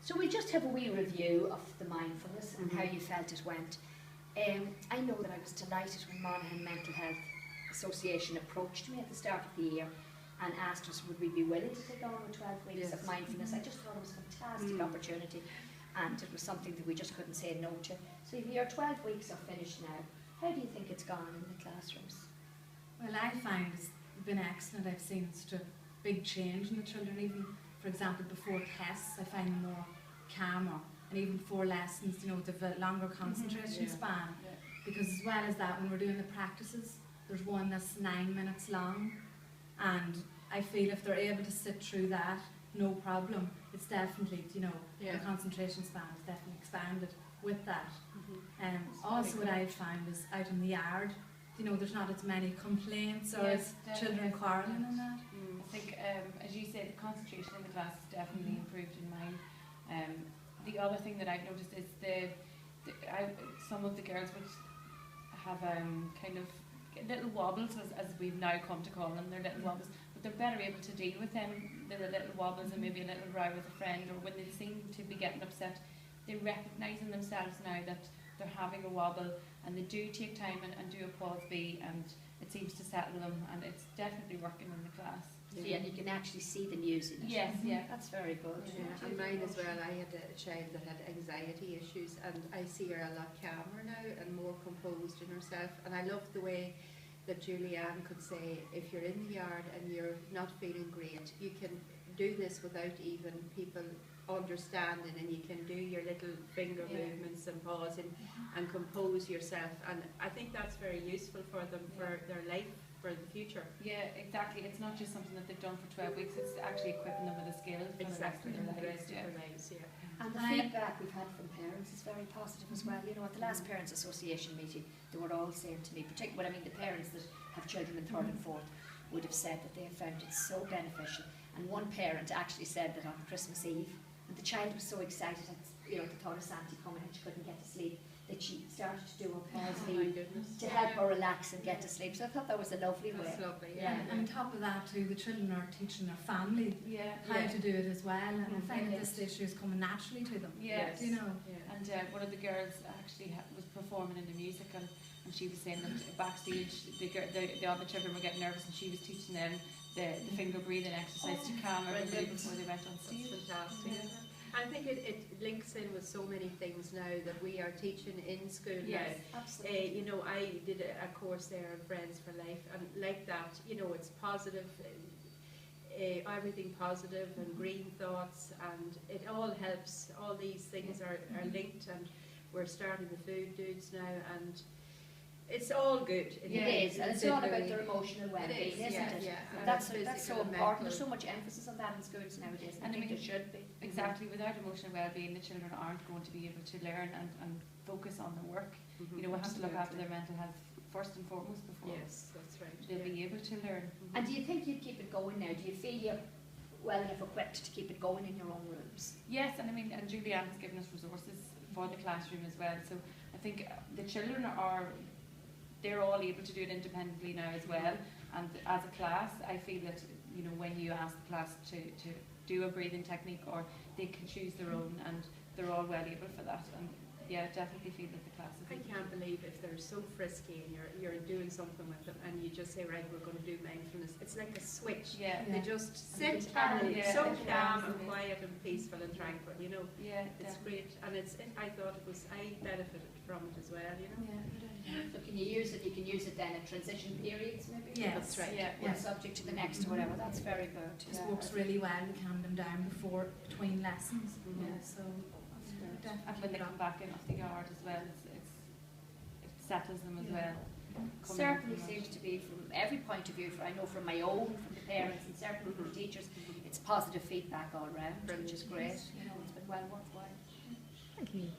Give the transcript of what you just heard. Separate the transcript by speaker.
Speaker 1: So we'll just have a wee review of the mindfulness and how you felt it went. I know that I was delighted when Monaghan Mental Health Association approached me at the start of the year and asked us would we be willing to take on with 12 weeks of mindfulness. I just thought it was a fantastic opportunity, and it was something that we just couldn't say no to. So if your 12 weeks are finished now, how do you think it's gone in the classrooms?
Speaker 2: Well, I find it's been excellent. I've seen such a big change in the children. Even, for example, before tests, I find them more calmer, and even before lessons, you know, they've a longer concentration span. Because as well as that, when we're doing the practices, there's one that's 9 minutes long, and I feel if they're able to sit through that, no problem. It's definitely, you know, the concentration span is definitely expanded with that. Also what I've found is out in the yard, you know, there's not as many complaints or children quarrelling and that.
Speaker 3: I think, as you said, the concentration in the class is definitely improved in mine. The other thing that I've noticed is some of the girls would have kind of little wobbles, as we've now come to call them. They're little wobbles, but they're better able to deal with them. They're the little wobbles and maybe a little row with a friend, or when they seem to be getting upset, they recognise in themselves now that they're having a wobble, and they do take time and do a Paws.b, and it seems to settle them, and it's definitely working in the class.
Speaker 1: So yeah, you can actually see them using it.
Speaker 3: Yes,
Speaker 1: that's very good.
Speaker 4: Yeah, and mine as well. I had a child that had anxiety issues, and I see her a lot calmer now and more composed in herself. And I love the way that Julianne could say, if you're in the yard and you're not feeling great, you can do this without even people understanding, and you can do your little finger movements and pausing and compose yourself. And I think that's very useful for them, for their life, for the future.
Speaker 3: Yeah, exactly. It's not just something that they've done for 12 weeks, it's actually equipping them with a skill for the rest of their lives.
Speaker 1: And the feedback we've had from parents is very positive as well. You know, at the last Parents Association meeting, they were all saying to me, particularly, I mean, the parents that have children in 3rd and 4th would have said that they have found it so beneficial. And one parent actually said that on Christmas Eve, and the child was so excited at, you know, the thought of Santa coming and she couldn't get to sleep, that she started to do her Paws.b to help her relax and get to sleep. So I thought that was a lovely way.
Speaker 4: That's lovely,
Speaker 2: And on top of that too, the children are teaching their family how to do it as well, and I find that this issue is coming naturally to them.
Speaker 3: Yes.
Speaker 2: You know.
Speaker 3: And one of the girls actually was performing in the music, and she was saying that backstage the other children were getting nervous, and she was teaching them the finger breathing exercise to calm everybody before they went on stage.
Speaker 4: That's fantastic. I think it links in with so many things now that we are teaching in school.
Speaker 1: Yes, absolutely.
Speaker 4: You know, I did a course there on Friends for Life, and like that, you know, it's positive, everything positive, and green thoughts, and it all helps. All these things are linked, and we're starting the food dudes now, and it's all good.
Speaker 1: It is, and it's all about their emotional well-being, isn't it?
Speaker 4: Yeah.
Speaker 1: That's so important. There's so much emphasis on that in schools nowadays, and I think there should be.
Speaker 3: Exactly, without emotional well-being, the children aren't going to be able to learn and focus on their work. You know, we have to look after their mental health first and foremost before
Speaker 4: that's right.
Speaker 3: They'll be able to learn.
Speaker 1: And do you think you'd keep it going now? Do you feel you're well enough equipped to keep it going in your own rooms?
Speaker 3: Yes, and I mean, and Julianne has given us resources for the classroom as well. So I think the children they're all able to do it independently now as well. And as a class, I feel that, you know, when you ask the class to do a breathing technique, or they can choose their own, and they're all well able for that. And yeah, definitely feel that the class is.
Speaker 4: I can't believe if they're so frisky and you're doing something with them, and you just say, right, we're going to do mindfulness. It's like a switch. They just sit and so calm and quiet and peaceful and tranquil. You know. It's great, and I thought I benefited from it as well. You know.
Speaker 1: So can you use it? You can use it then at transition periods, maybe.
Speaker 4: Yes, that's right.
Speaker 1: One subject to the next or whatever. That's very good.
Speaker 2: It works really well to calm them down between lessons. So.
Speaker 3: And when they come back in off the yard as well, it settles them as well.
Speaker 1: Certainly seems to be, from every point of view, I know from my own, from the parents, and certainly from the teachers, it's positive feedback all round, which is great. You know, it's been well worthwhile.
Speaker 2: Thank you.